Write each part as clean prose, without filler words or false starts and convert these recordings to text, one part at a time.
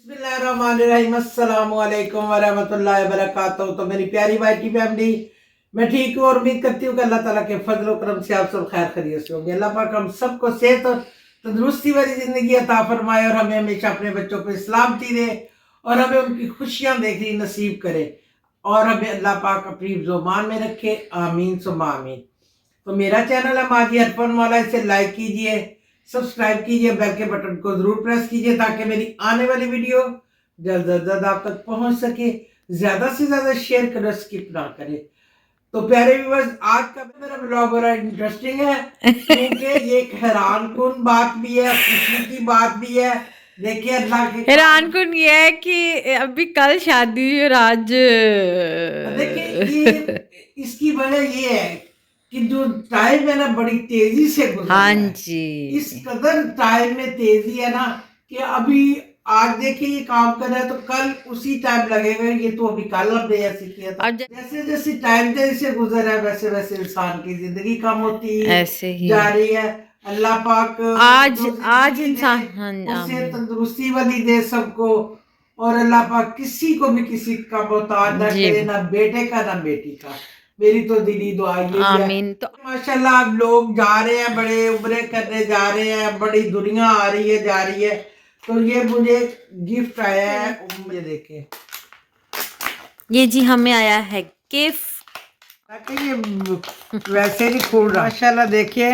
बिस्मिल्लाहिर्रहमानिर्रहीम, अस्सलाम वालेकुम वरहमतुल्लाहि वबरकातुहू। तो मेरी प्यारी भाई की फैमिली, मैं ठीक हूँ और उम्मीद करती हूँ कि अल्लाह ताला के फजल और करम से आप सब खैर खैरियत से होंगे। अल्लाह पाक हम सबको सेहत और तंदुरुस्ती वाली जिंदगी अता फरमाए और हमें हमेशा अपने बच्चों को सलामती दे और हमें उनकी खुशियाँ देखनी नसीब करे और हमें अल्लाह पाक अपनी ज़ुबान में रखे। आमीन सुम्मा आमीन। तो मेरा चैनल है माजी अरफन मौला, इसे लाइक कीजिए, सब्सक्राइब कीजिए, बेल के बटन को जरूर प्रेस कीजिए ताकि मेरी आने वाली वीडियो जल्द से जल्द आप तक पहुंच सके। ज्यादा से ज्यादा शेयर करें, स्किप ना करें। तो प्यारे व्यूअर्स, आज का मेरा ब्लॉग बड़ा इंटरेस्टिंग है क्योंकि ये एक हैरान कुन बात भी है, खुशी की बात भी है। देखिए अल्लाह के हैरान कुन ये है कि अभी कल शादी हुई और आज देखिए ये इसकी वजह ये है कि जो टाइम है ना बड़ी तेजी से गुजर रहा हाँ है। जी, इस कदर टाइम में तेजी है ना कि अभी आज देखिए ये काम कर रहा है तो कल उसी टाइम लगेगा। ये तो अभी कल हमने ऐसे किया था। और जैसे जैसे टाइम तेजी से गुजर रहा है वैसे वैसे इंसान की जिंदगी कम होती ऐसे ही जा रही है। अल्लाह पाक आज जो आज जिंदगी इंसान दे हाँ उसे आमीन तंदुरुस्ती वाली दे सबको। और अल्लाह पाक किसी को भी किसी का मोहताज ना जी करे, ना बेटे का ना बेटी का। मेरी तो दिली दुआ यही है। आमीन। तो माशाल्लाह अब लोग जा रहे हैं, बड़े उम्रे करने जा रहे हैं, बड़ी दुनिया आ रही है जा रही है। तो ये मुझे गिफ्ट आया है, ये देखे ये जी हमें आया है गिफ्ट। ताकि ये वैसे नहीं खोल रहा। माशाल्लाह देखिए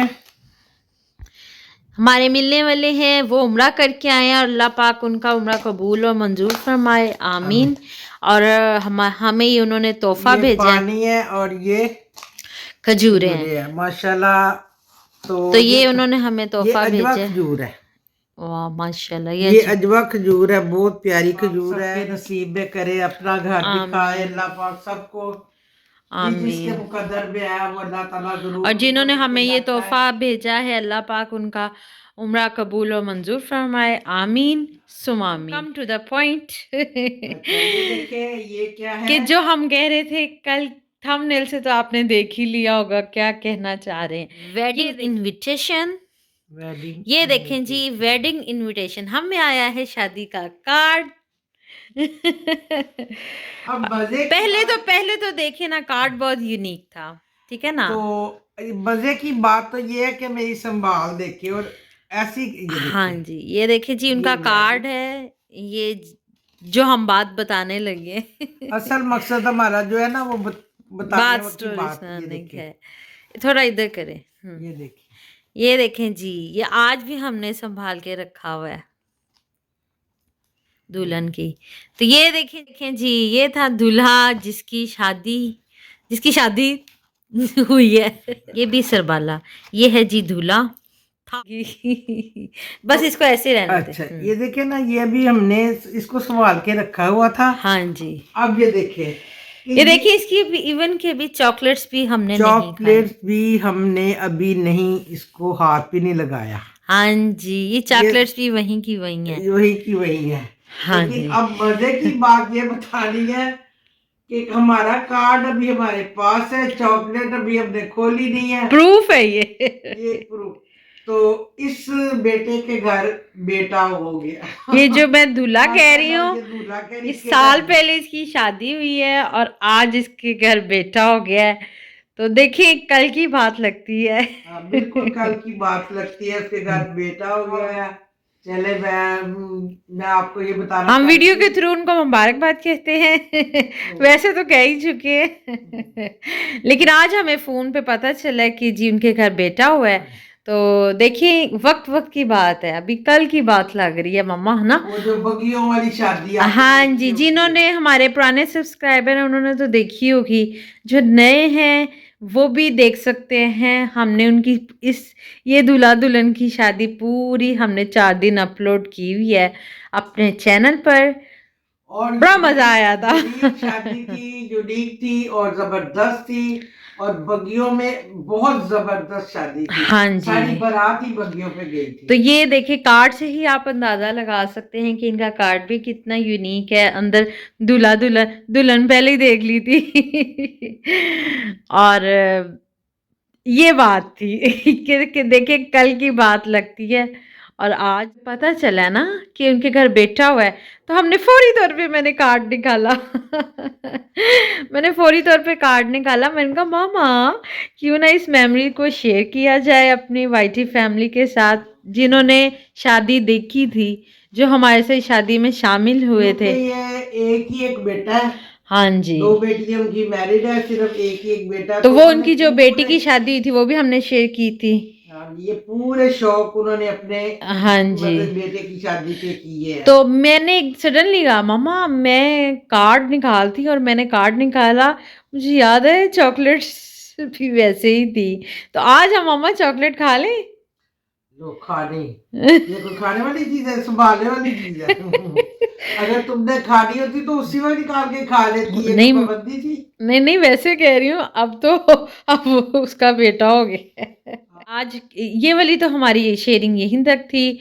हमारे मिलने वाले हैं वो उम्रा करके आए हैं और अल्लाह पाक उनका उम्रा कबूल और मंजूर फरमाए आमीन। और हमें ये उन्होंने तोहफा ये भेजा है, पानी है और ये खजूरें हैं। खजूरे है माशाल्लाह। तो ये उन्होंने हमें ये तोहफा अजवा भेजा है। खजूर है। वाह माशाल्लाह, ये अजवा खजूर है, बहुत प्यारी खजूर है। नसीब में करे, अपना घर दिखाए आमीन अल्लाह पाक सबको। जिसके आमीन। मुकद्दर में है वो अल्लाह ताला जरूर और उनको जिन्होंने नीचे हमें ये लाता है। तोहफा भेजा है अल्लाह पाक उनका उम्रा कबूल और मंजूर फरमाए आमीन सुम आमीन। कम टू द पॉइंट अच्छा ये देखिए ये क्या कि है। जो हम कह रहे थे कल थंबनेल से तो आपने देख ही लिया होगा क्या कहना चाह रहे हैं। वेडिंग इनविटेशन, वेडिंग ये देखें जी वेडिंग इनविटेशन हमें आया है, शादी का कार्ड। अब मजे की पहले तो देखे ना, कार्ड बहुत यूनिक था, ठीक है ना। तो मजे की बात तो ये है कि मेरी संभाल देखिए और ऐसी ये हाँ देखिए जी, ये देखिए जी उनका कार्ड है। ये जो हम बात बताने लगे असल मकसद हमारा जो है ना वो बताने बात की स्टोरी बात। ये सुनाने की देखिए है। थोड़ा इधर करें। ये देखिए ये देखें जी, ये आज भी हमने संभाल के रखा हुआ है दुल्हन की। तो ये देखें जी, ये था दूल्हा जिसकी शादी हुई है। ये भी सरबाला, ये है जी दूल्हा था। बस तो इसको ऐसे रहने दे। अच्छा ये देखिए ना, ये भी हमने इसको संभाल के रखा हुआ था। हाँ जी, अब ये देखिए ये देखिए इसकी भी इवन के भी चॉकलेट्स भी हमने नहीं खाए। चॉकलेट्स भी हमने अभी नहीं इसको हाथ भी नहीं लगाया। हाँ जी, ये चॉकलेट्स भी वहीं की वहीं है। वही की वही है। हाँ लेकिन जी, अब मजे की बात ये बतानी है कि हमारा कार्ड अभी हमारे पास है, चॉकलेट अभी हमने खोली नहीं है। प्रूफ है ये प्रूफ। तो इस बेटे के घर बेटा हो गया। ये जो मैं दूल्हा कह रही ये हूँ, दूल्हा के इस इसके साल घर पहले इसकी शादी हुई है और आज इसके घर बेटा हो गया है। तो देखिए कल की बात लगती है। बिल्कुल कल की बात लगती है, उसके घर बेटा हो गया है। चले मैं आपको ये बताना हम वीडियो के चाहती थ्रू उनको मुबारकबाद कहते हैं। वैसे तो कह ही चुके हैं लेकिन आज हमें फोन पे पता चला कि जी उनके घर बेटा हुआ है। तो देखिए वक्त वक्त की बात है, अभी कल की बात लग रही है मम्मा, है ना। वो जो बगियों वाली शादी हाँ जी, जिन्होंने हमारे पुराने सब्सक्राइबर हैं उन्होंने तो देखी होगी, जो नए हैं वो भी देख सकते हैं। हमने उनकी ये दूल्हा दुल्हन की शादी पूरी हमने 4 दिन अपलोड की हुई है अपने चैनल पर और बड़ा मजा आया था। शादी थी, यूनिक थी और जबरदस्त थी और बगियों में बहुत जबरदस्त शादी थी। हाँ जी, सारी बारात ही बगियों पे गई थी। तो ये देखिए कार्ड से ही आप अंदाजा लगा सकते हैं कि इनका कार्ड भी कितना यूनिक है। अंदर दूल्हा दुल्हन दुल्हन पहले ही देख ली थी और ये बात थी कि देखिए कल की बात लगती है और आज पता चला ना कि उनके घर बेटा हुआ है, तो हमने फौरी तौर पे मैंने कार्ड निकाला मैंने फौरी तौर पे कार्ड निकाला। मैंने कहा मामा क्यों ना इस मेमोरी को शेयर किया जाए अपनी वाइटी फैमिली के साथ, जिन्होंने शादी देखी थी, जो हमारे से शादी में शामिल हुए थे। ये एक ही एक बेटा है, हाँ जी, 2 बेटियां उनकी मैरिड है, सिर्फ एक ही एक बेटा। तो वो उन्होंने उनकी जो बेटी पूरे- की शादी हुई थी वो भी हमने शेयर की थी। हाँ, ये पूरे शौक उन्होंने अपने हाँ जी, मतलब बेटे की शादी पे किए हैं। तो मैंने सडनली कहा मामा मैं कार्ड निकालती, और मैंने कार्ड निकाला, मुझे याद है चॉकलेट्स भी वैसे ही थी। तो आज हम मामा चॉकलेट खा लें लो खाने, ये कोई खाने वाली चीज है, संभालने वाली चीज है अगर तुमने खानी होती तो उसी में निकाल के खा लेती, ये नहीं कोई पाबंदी थी? नहीं नहीं, वैसे कह रही हूँ, अब तो अब वो उसका बेटा हो गया आज ये वाली तो हमारी शेयरिंग यहीं तक थी।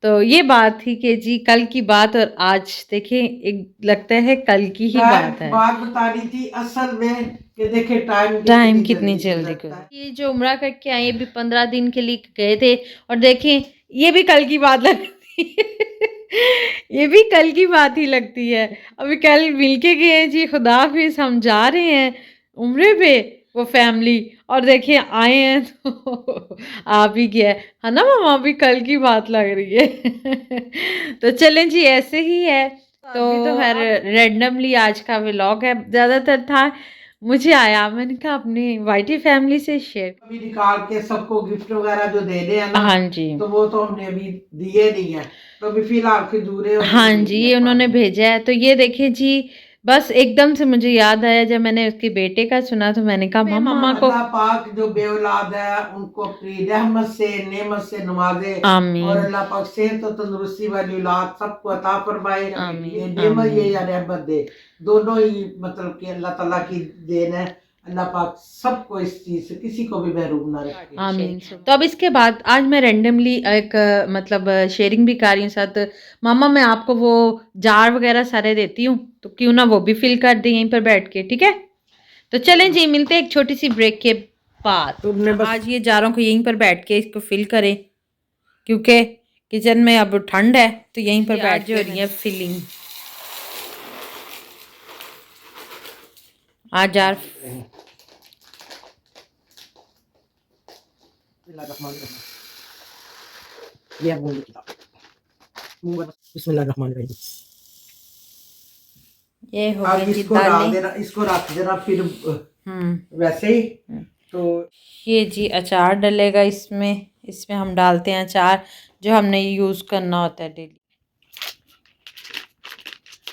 तो ये बात थी कि जी कल की बात, और आज देखें एक लगता है कल की ही बात है। बात बतानी थी असल में कि देखे टाइम कितनी जल्दी गुजरता है। ये जो उम्रा करके आए, ये भी 15 दिन के लिए गए थे, और देखें ये भी कल की बात लगती है ये भी कल की बात ही लगती है। अभी कल मिलके गए हैं जी, खुदा हाफिज, हम जा रहे हैं उम्रे पे, वो फैमिली, और देखिए आए हैं तो आप ही गया है ना मामा, भी कल की बात लग रही है तो चलें जी, ऐसे ही है। तो खैर रैंडमली आज का व्लॉग है, ज़्यादातर था मुझे आया, मैंने कहा अपनी वाइटी फैमिली से शेयर। अभी निकाल के सबको गिफ्ट वगैरह जो देने हैं ना, हाँ जी, तो वो तो हमने अभी दिए नहीं है, तो अभी फिलहाल खजूरे और हाँ जी, ये उन्होंने भेजा है। तो ये देखिए जी, बस एकदम से मुझे याद आया जब मैंने उसके बेटे का सुना, तो मैंने कहा मामा को अल्लाह पाक जो बेऔलाद है उनको अपनी रहमत से नेमत से नवाजे, और आमीन अल्लाह पाक सेहत और तंदुरुस्ती वाली औलाद सबको अता फरमाए। आमीन, ये नेमत ये आमीन। या रहमत दे, दोनों ही मतलब कि अल्लाह ताला की देन है। अल्लाह पाक सबको इस चीज से किसी को भी महरूम ना रखे। आमीन। तो अब इसके बाद आज मैं रैंडमली एक मतलब शेयरिंग भी कर रही हूँ साथ। मामा मैं आपको वो जार वगैरह सारे देती हूँ, तो क्यों ना वो भी फिल कर दें यहीं पर बैठ के, ठीक है? तो चलें जी, मिलते हैं एक छोटी सी ब्रेक के बाद। तुमने बस आज ये जारों को यहीं पर बैठ के इसको फिल करें, क्योंकि किचन में अब ठंड है, तो यहीं पर बैठ के हो रही है फिलिंग। आज जार बिस्मिल्लाहिर्रहमानिर्रहीम। ये हो अब गई जी इसको डाल दालें। देना, इसको रख देना फिर वैसे ही। तो ये जी अचार डलेगा इसमें, इसमें हम डालते हैं अचार जो हमने यूज़ करना होता है डेली।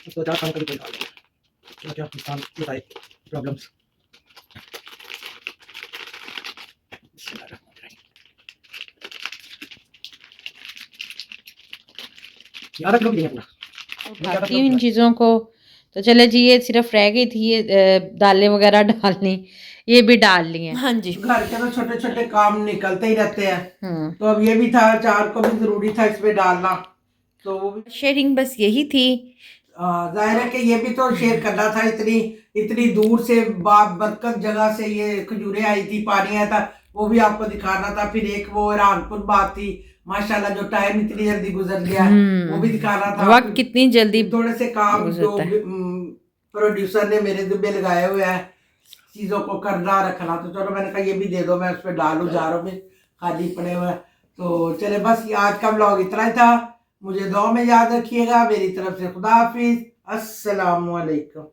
इसको अचार खाने का भी कोई डाल देना, क्या नुकसान बताए प्रॉब्लम्स। याद रखो भी अपना उठाती हूँ इन चीज़ों को। तो चले जी, ये सिर्फ रह गई थी ये दालें वगैरह डालनी, ये भी डाल ली हैं। हाँ जी, घर के तो छोटे छोटे काम निकलते ही रहते हैं, तो अब ये भी था, अचार को भी जरूरी था इसमें डालना, तो वो भी शेयरिंग बस यही थी। जाहिर है कि ये भी तो शेयर करना था। इतनी इतनी दूर से बरकत जगह से ये खजूरें आई थी, पानी आया था, वो भी आपको दिखाना था। फिर एक वो हैरानकुन बात थी, माशाल्लाह जो टाइम इतनी जल्दी गुजर गया वो भी दिखाना था। वक्त कितनी जल्दी थोड़े से काम जो गुजरता है। प्रोड्यूसर ने मेरे दुबे लगाए हुए हैं चीजों को करना रखना, तो चलो मैंने कहा ये भी दे दो, मैं उस पर डालू जारों में खाली पड़े हुए। तो चले बस आज का ब्लॉग इतना ही था। मुझे दुआ में याद रखिएगा। मेरी तरफ से खुदा हाफिज, अस्सलाम वालेकुम।